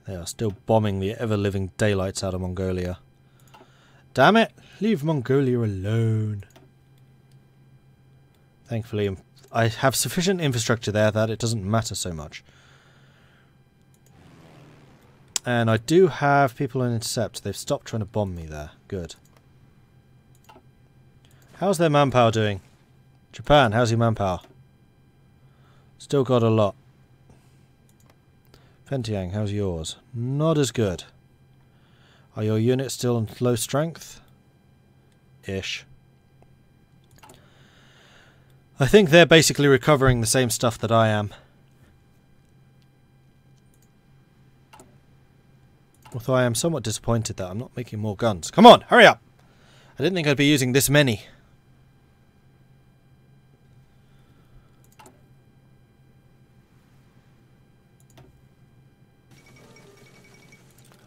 They are still bombing the ever-living daylights out of Mongolia. Damn it! Leave Mongolia alone. Thankfully, I have sufficient infrastructure there that it doesn't matter so much. And I do have people on intercept. They've stopped trying to bomb me there. Good. How's their manpower doing? Japan, how's your manpower? Still got a lot. Fentiang, how's yours? Not as good. Are your units still on low strength? Ish. I think they're basically recovering the same stuff that I am. Although I am somewhat disappointed that I'm not making more guns. Come on, hurry up! I didn't think I'd be using this many.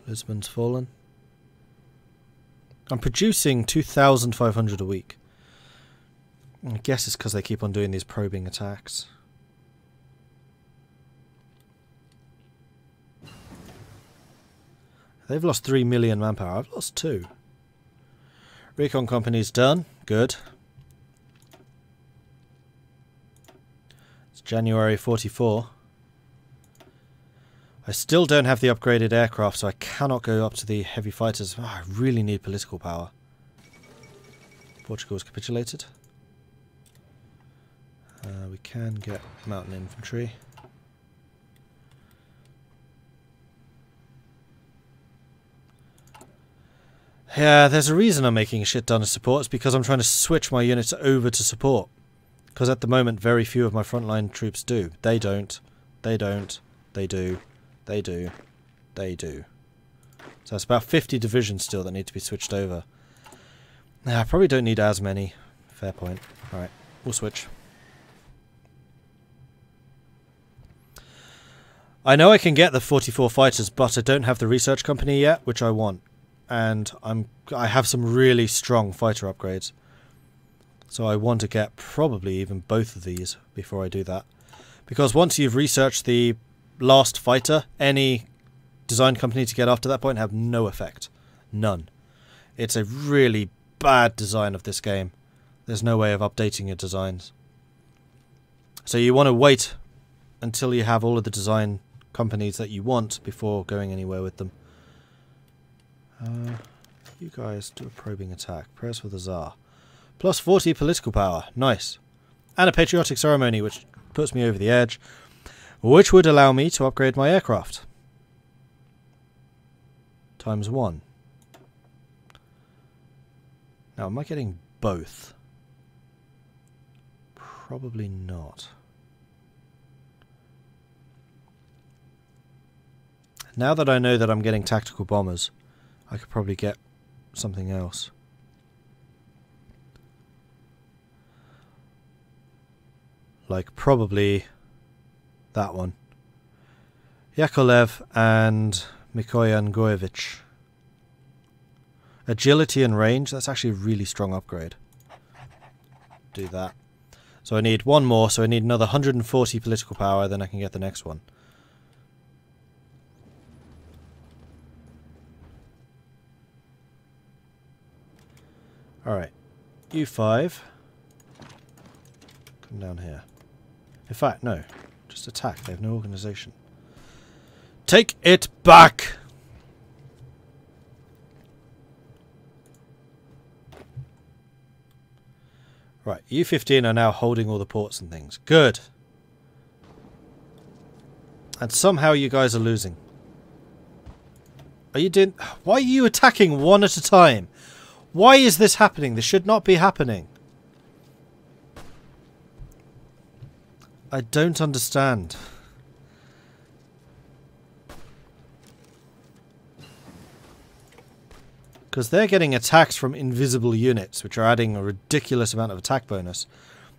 Lisbon's fallen. I'm producing 2,500 a week. I guess it's because they keep on doing these probing attacks. They've lost 3 million manpower. I've lost 2. Recon company's done. Good. It's January 44. I still don't have the upgraded aircraft, so I cannot go up to the heavy fighters. Oh, I really need political power. Portugal's capitulated. We can get mountain infantry. Yeah, there's a reason I'm making a shit ton of support. It's because I'm trying to switch my units over to support. Because at the moment, very few of my frontline troops do. They don't. They don't. They do. They do. They do. So it's about 50 divisions still that need to be switched over. I probably don't need as many. Fair point. Alright, we'll switch. I know I can get the 44 fighters, but I don't have the research company yet, which I want. And I have some really strong fighter upgrades. So I want to get probably even both of these before I do that. Because once you've researched the last fighter, any design company to get after that point have no effect. None. It's a really bad design of this game. There's no way of updating your designs. So you want to wait until you have all of the design companies that you want before going anywhere with them. You guys do a probing attack. Prayers for the Tsar. Plus 40 political power. Nice. And a patriotic ceremony, which puts me over the edge. Which would allow me to upgrade my aircraft. Times 1. Now, am I getting both? Probably not. Now that I know that I'm getting tactical bombers, I could probably get something else. Like probably that one. Yakolev and Mikoyan Goyevich. Agility and range, that's actually a really strong upgrade. Do that. So I need one more, so I need another 140 political power, then I can get the next one. Alright. U5. Come down here. In fact, no. Just attack. They have no organization. Take it back! Right, U-15 are now holding all the ports and things. Good. And somehow you guys are losing. Are you doing... Why are you attacking one at a time? Why is this happening? This should not be happening. I don't understand. Because they're getting attacks from invisible units, which are adding a ridiculous amount of attack bonus.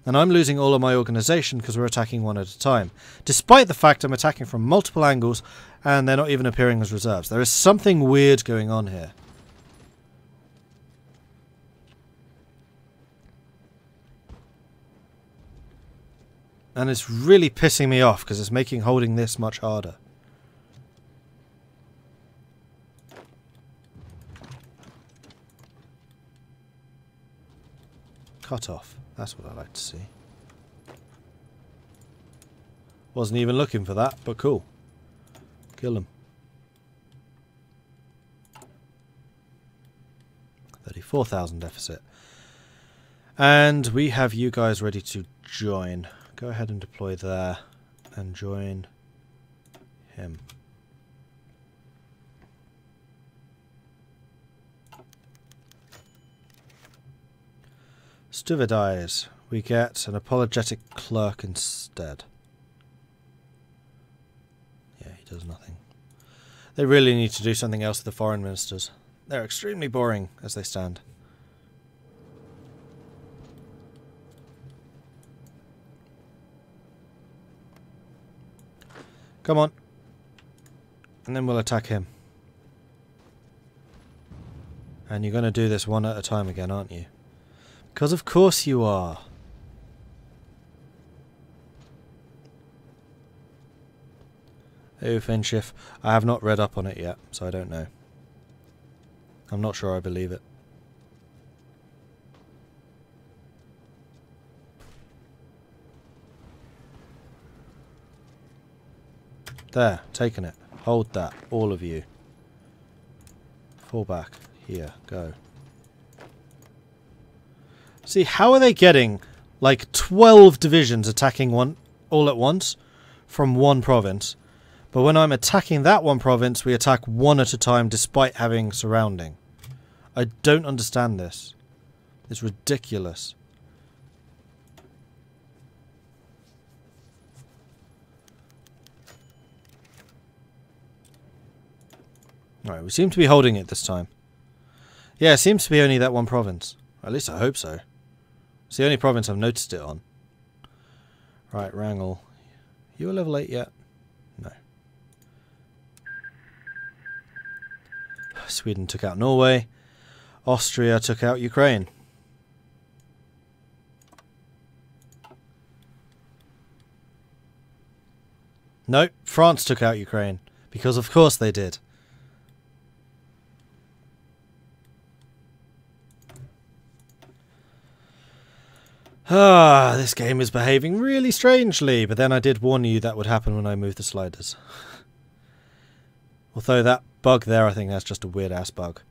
And I'm losing all of my organization because we're attacking one at a time. Despite the fact I'm attacking from multiple angles and they're not even appearing as reserves. There is something weird going on here. And it's really pissing me off because it's making holding this much harder. cut off. That's what I like to see. Wasn't even looking for that, but cool. Kill him. 34,000 deficit. And we have you guys ready to join. Go ahead and deploy there and join him. Stuva dies. We get an apologetic clerk instead. Yeah, he does nothing. They really need to do something else with the foreign ministers. They're extremely boring as they stand. Come on. And then we'll attack him. And you're going to do this one at a time again, aren't you? Because of course you are. Oh, Finchif. I have not read up on it yet, so I don't know. I'm not sure I believe it. There, taken it. Hold that, all of you. Fall back. Here, go. See, how are they getting like 12 divisions attacking one all at once from one province? But when I'm attacking that one province, we attack one at a time despite having surrounding. I don't understand this. It's ridiculous. Alright, we seem to be holding it this time. Yeah, it seems to be only that one province. At least I hope so. It's the only province I've noticed it on. Right, Wrangel. You a level 8 yet? No. Sweden took out Norway. Austria took out Ukraine. No, France took out Ukraine. Because of course they did. Ah, this game is behaving really strangely, but then I did warn you that would happen when I moved the sliders. Although that bug there, I think that's just a weird-ass bug.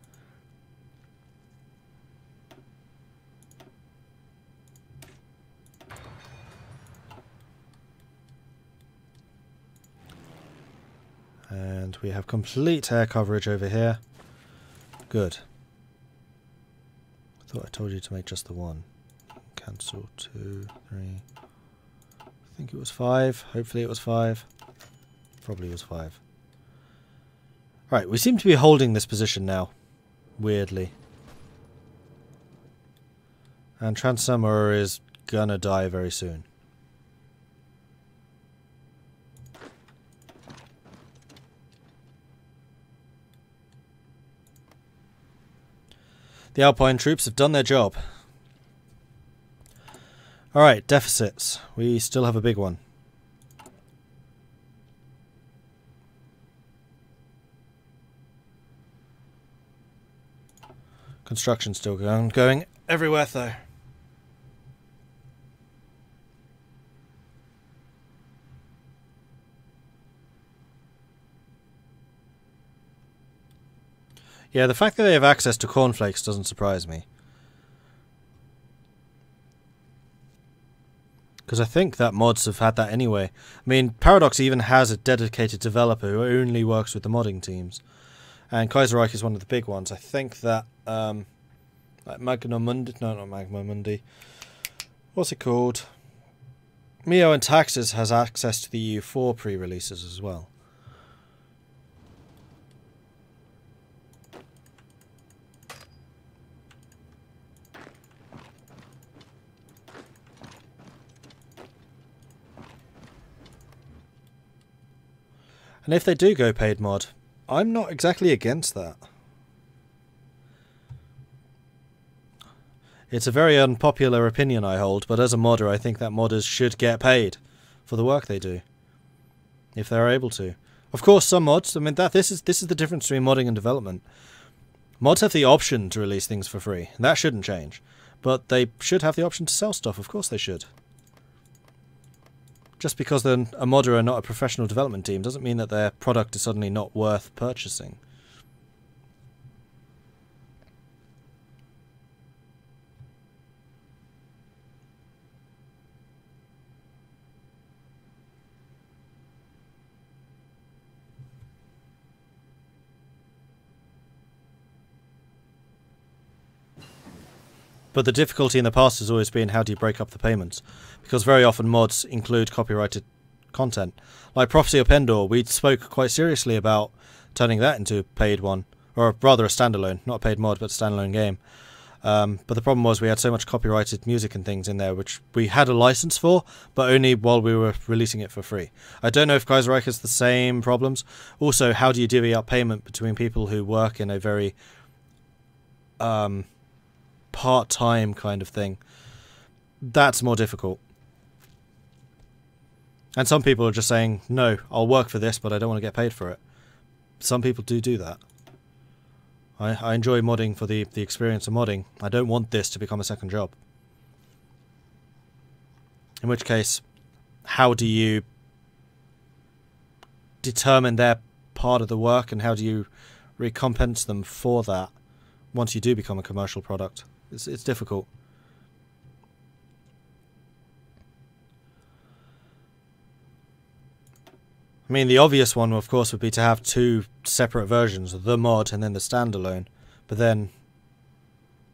And we have complete air coverage over here. Good. I thought I told you to make just the one. Cancel 2, 3. I think it was 5. Hopefully it was 5. Probably was 5. Right, we seem to be holding this position now. Weirdly. And Transamur is gonna die very soon. The Alpine troops have done their job. Alright, deficits. We still have a big one. Construction still going everywhere though. Yeah, the fact that they have access to cornflakes doesn't surprise me. Because I think that mods have had that anyway. I mean, Paradox even has a dedicated developer who only works with the modding teams. And Kaiserreich is one of the big ones. I think that, like Magna Mundi, no, not Magma Mundi. What's it called? Mio and Taxes has access to the EU4 pre-releases as well. And if they do go paid mod, I'm not exactly against that. It's a very unpopular opinion I hold, but as a modder I think that modders should get paid for the work they do. If they're able to. Of course some mods, I mean this is the difference between modding and development. Mods have the option to release things for free, and that shouldn't change. But they should have the option to sell stuff, of course they should. Just because they're a modder and not a professional development team doesn't mean that their product is suddenly not worth purchasing. But the difficulty in the past has always been, how do you break up the payments? Because very often mods include copyrighted content. Like Prophecy of Pendor, we spoke quite seriously about turning that into a paid one. Or rather a standalone, not a paid mod, but a standalone game. But the problem was we had so much copyrighted music and things in there, which we had a license for, but only while we were releasing it for free. I don't know if Kaiserreich has the same problems. Also, how do you divvy up payment between people who work in a very part-time kind of thing? That's more difficult. And some people are just saying, no, I'll work for this, but I don't want to get paid for it. Some people do that. I enjoy modding for the experience of modding. I don't want this to become a second job. In which case, how do you determine their part of the work, and how do you recompense them for that once you do become a commercial product? It's difficult. I mean, the obvious one, of course, would be to have two separate versions, the mod and then the standalone. But then,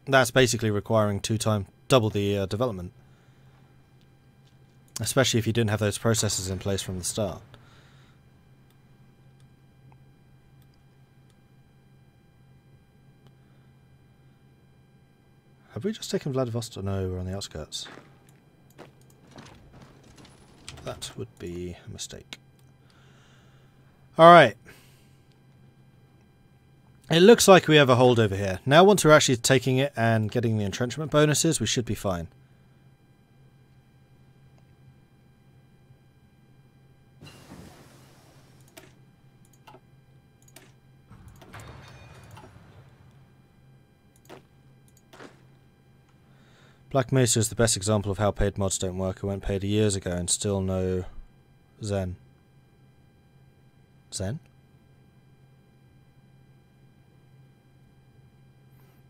that's basically requiring double the development. Especially if you didn't have those processes in place from the start. Have we just taken Vladivostok? No, we're on the outskirts. That would be a mistake. Alright. It looks like we have a hold over here. Now once we're actually taking it and getting the entrenchment bonuses, we should be fine. Black Mesa is the best example of how paid mods don't work. It went paid years ago and still no Zen. Zen?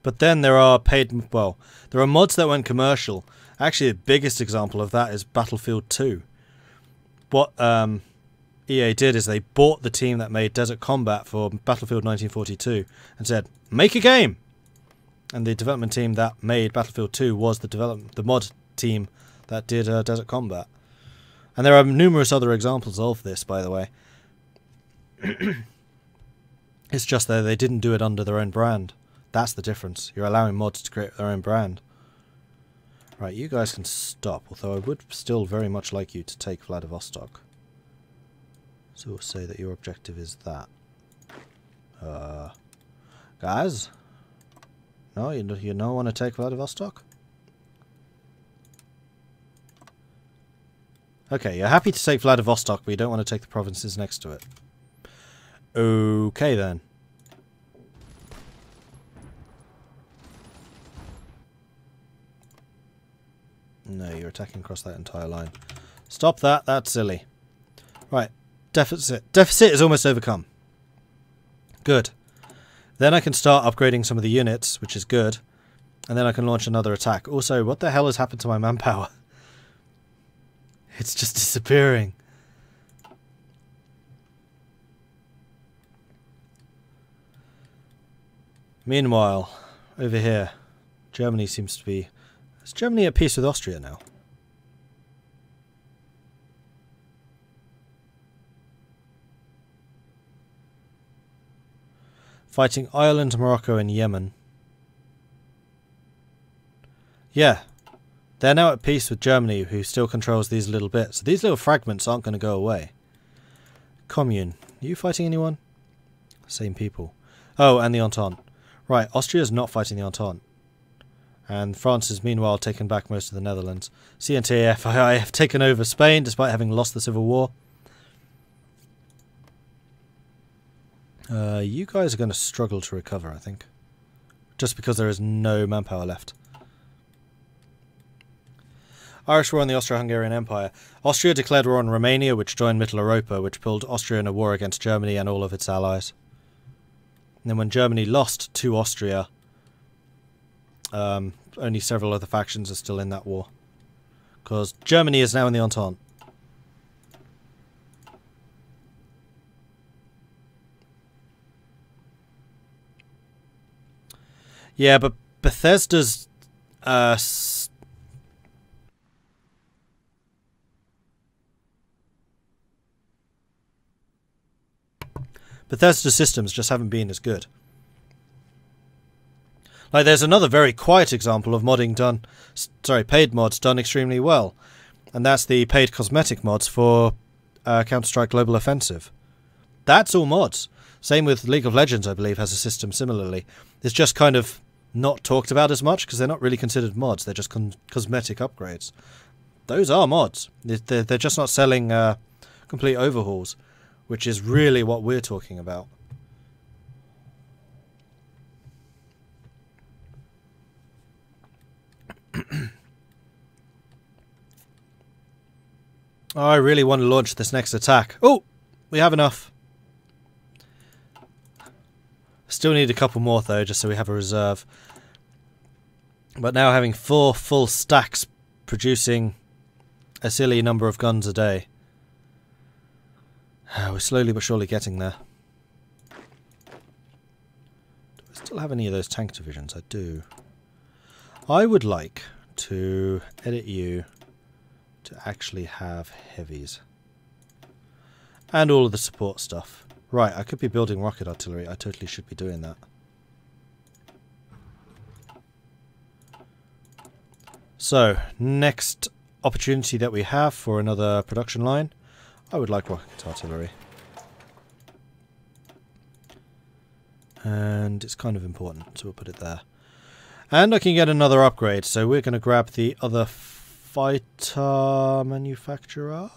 But then there are paid, well, there are mods that went commercial. Actually, the biggest example of that is Battlefield 2. What EA did is they bought the team that made Desert Combat for Battlefield 1942 and said, make a game! And the development team that made Battlefield 2 was the mod team that did Desert Combat. And there are numerous other examples of this, by the way. It's just that they didn't do it under their own brand. That's the difference. You're allowing mods to create their own brand. Right, you guys can stop, although I would still very much like you to take Vladivostok. So we'll say that your objective is that. Guys? No, you don't want to take Vladivostok? Okay, you're happy to take Vladivostok, but you don't want to take the provinces next to it. Okay, then. No, you're attacking across that entire line. Stop that, that's silly. Right, deficit. Deficit is almost overcome. Good. Then I can start upgrading some of the units, which is good. And then I can launch another attack. Also, what the hell has happened to my manpower? It's just disappearing. Meanwhile, over here, Germany seems to be... Is Germany at peace with Austria now? Fighting Ireland, Morocco and Yemen. Yeah. They're now at peace with Germany, who still controls these little bits. These little fragments aren't going to go away. Commune. Are you fighting anyone? Same people. Oh, and the Entente. Right, Austria's not fighting the Entente. And France is meanwhile taken back most of the Netherlands. CNTF, I have taken over Spain despite having lost the Civil War. You guys are going to struggle to recover, I think. Just because there is no manpower left. Irish War in the Austro-Hungarian Empire. Austria declared war on Romania, which joined Mitteleuropa, which pulled Austria in a war against Germany and all of its allies. And then when Germany lost to Austria, only several other factions are still in that war. Because Germany is now in the Entente. Yeah, but Bethesda's Bethesda systems just haven't been as good. Like, there's another very quiet example of paid mods done extremely well, and that's the paid cosmetic mods for Counter-Strike Global Offensive. That's all mods. Same with League of Legends, I believe, has a system similarly. It's just kind of not talked about as much because they're not really considered mods. They're just cosmetic upgrades. Those are mods. They're just not selling complete overhauls, which is really what we're talking about. Oh, I really want to launch this next attack. Oh, we have enough. Still need a couple more though, just so we have a reserve. But now having 4 full stacks producing a silly number of guns a day. We're slowly but surely getting there. Do I still have any of those tank divisions? I do. I would like to edit you to actually have heavies. And all of the support stuff. Right, I could be building rocket artillery. I totally should be doing that. So, next opportunity that we have for another production line, I would like rocket artillery. And it's kind of important, so we'll put it there. And I can get another upgrade, so we're going to grab the other fighter manufacturer.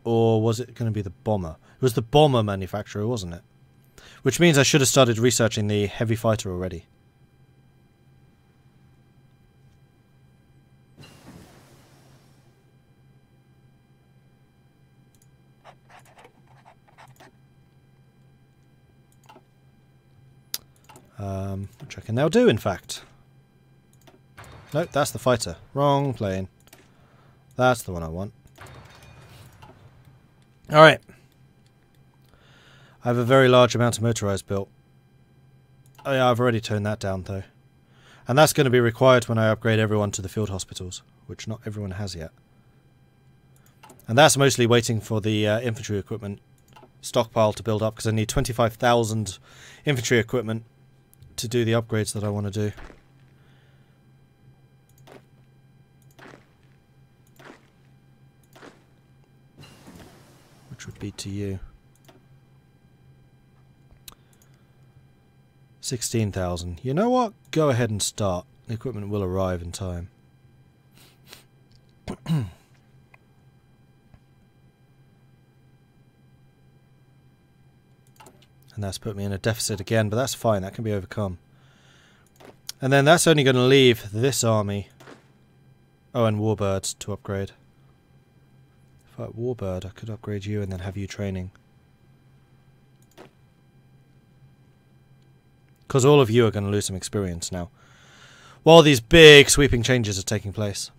Or was it going to be the bomber? It was the bomber manufacturer, wasn't it? Which means I should have started researching the heavy fighter already. Which I can now do, in fact. Nope, that's the fighter. Wrong plane. That's the one I want. Alright. I have a very large amount of motorized built. Oh yeah, I've already toned that down though. And that's going to be required when I upgrade everyone to the field hospitals, which not everyone has yet. And that's mostly waiting for the infantry equipment stockpile to build up, because I need 25,000 infantry equipment to do the upgrades that I want to do. Which would be to you. 16,000. You know what? Go ahead and start. The equipment will arrive in time. And that's put me in a deficit again, but that's fine, that can be overcome. And then that's only going to leave this army. Oh, and Warbirds to upgrade. If I had Warbird, I could upgrade you and then have you training. Because all of you are going to lose some experience now, while these big sweeping changes are taking place.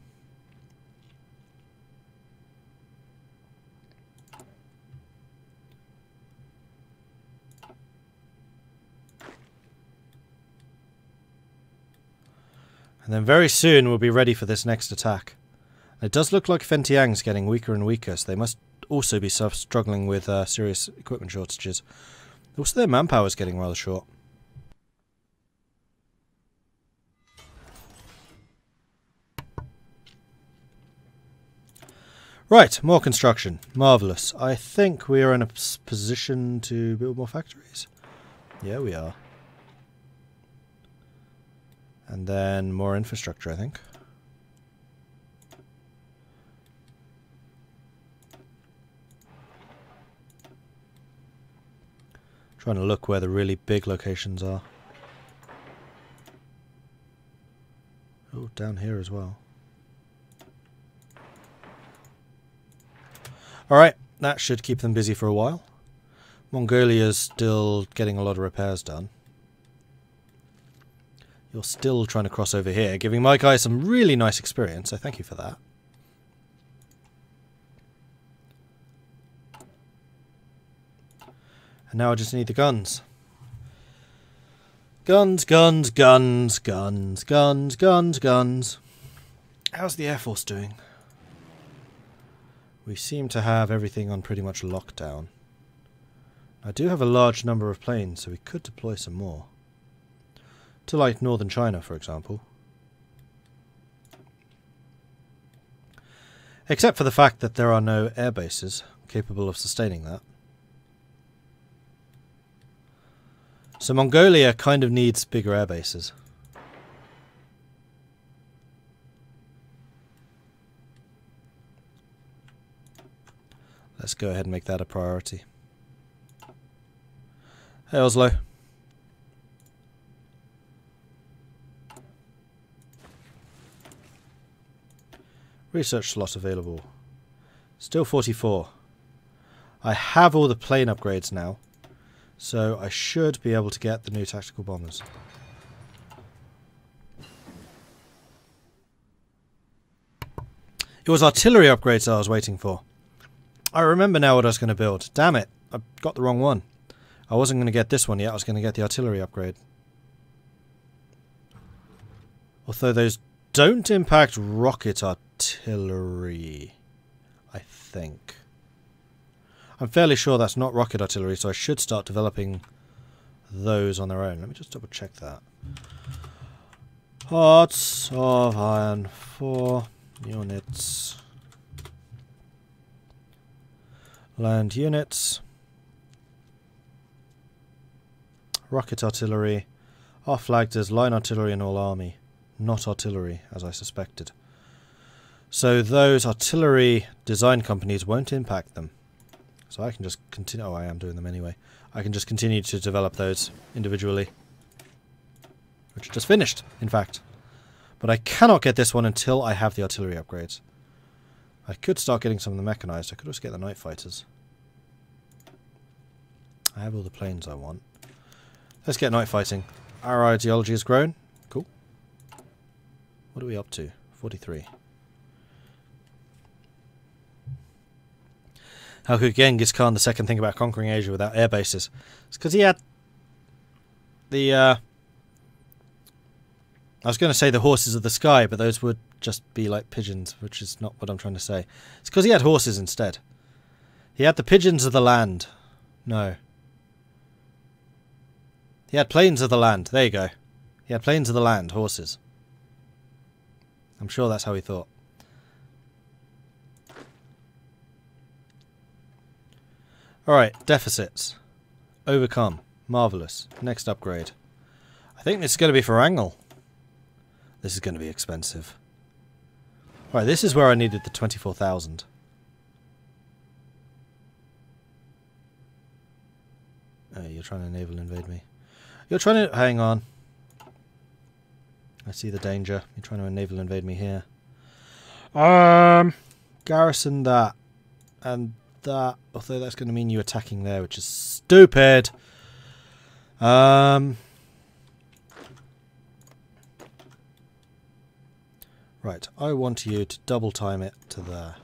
And then very soon we'll be ready for this next attack. And it does look like Fentiang's getting weaker and weaker, so they must also be struggling with serious equipment shortages. Also, their manpower is getting rather short. Right, more construction. Marvellous. I think we are in a position to build more factories. Yeah, we are. And then more infrastructure, I think. Trying to look where the really big locations are. down here as well. Alright, that should keep them busy for a while. Mongolia's still getting a lot of repairs done. You're still trying to cross over here, giving my guy some really nice experience, so thank you for that. And now I just need the guns. Guns, guns, guns, guns, guns, guns, guns. How's the Air Force doing? We seem to have everything on pretty much lockdown. I do have a large number of planes, so we could deploy some more. To like northern China, for example. Except for the fact that there are no air bases capable of sustaining that. So Mongolia kind of needs bigger air bases. Let's go ahead and make that a priority. Hey Oslo. Research slot available. Still 44. I have all the plane upgrades now, so I should be able to get the new tactical bombers. It was artillery upgrades I was waiting for. I remember now what I was going to build. Damn it, I got the wrong one. I wasn't going to get this one yet, I was going to get the artillery upgrade. Although those don't impact rocket artillery, I think. I'm fairly sure that's not rocket artillery, so I should start developing those on their own. Let me just double check that. Hearts of Iron 4 units. Land units. Rocket artillery are flagged as line artillery in all army. Not artillery, as I suspected. So those artillery design companies won't impact them. So I can just continue... Oh, I am doing them anyway. I can just continue to develop those individually. Which just finished, in fact. But I cannot get this one until I have the artillery upgrades. I could start getting some of the mechanized. I could also get the night fighters. I have all the planes I want. Let's get night fighting. Our ideology has grown. Cool. What are we up to? 43. How could Genghis Khan II think about conquering Asia without air bases? It's because he had the... I was going to say the horses of the sky, but those would just be like pigeons, which is not what I'm trying to say. It's because he had horses instead. He had the pigeons of the land. No. He had planes of the land. There you go. He had planes of the land, horses. I'm sure that's how he thought. Alright, deficits. Overcome. Marvellous. Next upgrade. I think this is going to be for Wrangel. This is going to be expensive. Right, this is where I needed the 24,000. Oh, you're trying to naval invade me. You're trying to... Hang on. I see the danger. You're trying to naval invade me here. Garrison that. And that. Although that's going to mean you attacking there, which is stupid. Right, I want you to double time it to there.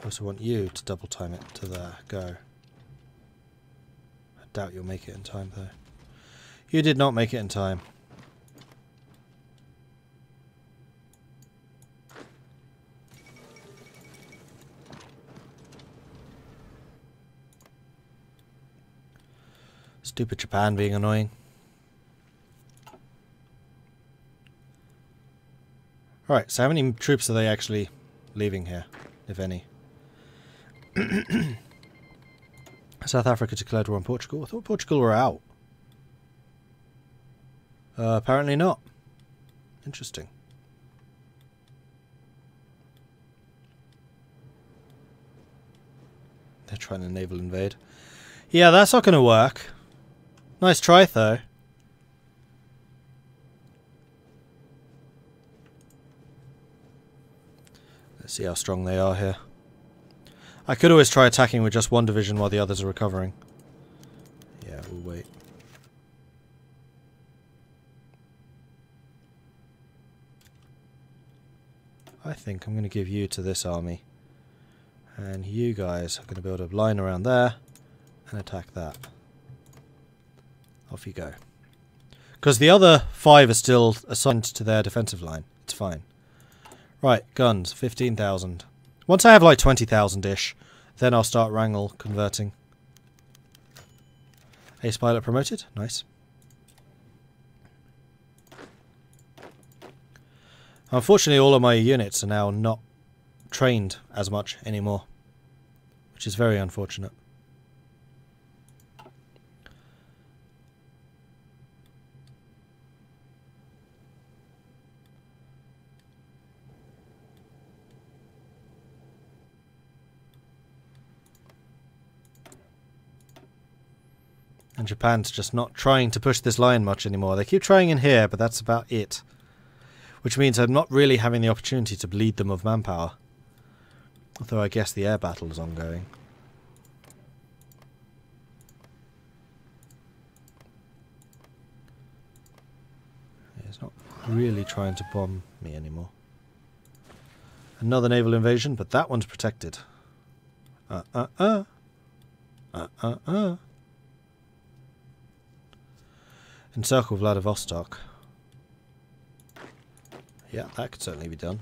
I also want you to double time it to there. Go. I doubt you'll make it in time, though. You did not make it in time. Stupid Japan being annoying. Alright, so how many troops are they actually leaving here, if any? South Africa declared war on Portugal. I thought Portugal were out. Apparently not. Interesting. They're trying to naval invade. Yeah, that's not going to work. Nice try, though. See how strong they are here. I could always try attacking with just one division while the others are recovering. Yeah, we'll wait. I think I'm going to give you to this army. And you guys are going to build a line around there and attack that. Off you go. Because the other 5 are still assigned to their defensive line. It's fine. Right, guns, 15,000. Once I have like 20,000-ish, then I'll start Wrangel converting. Ace pilot promoted. Nice. Unfortunately, all of my units are now not trained as much anymore, which is very unfortunate. And Japan's just not trying to push this line much anymore. They keep trying in here, but that's about it. Which means I'm not really having the opportunity to bleed them of manpower. Although I guess the air battle is ongoing. He's not really trying to bomb me anymore. Another naval invasion, but that one's protected. Encircle Vladivostok. Yeah, that could certainly be done.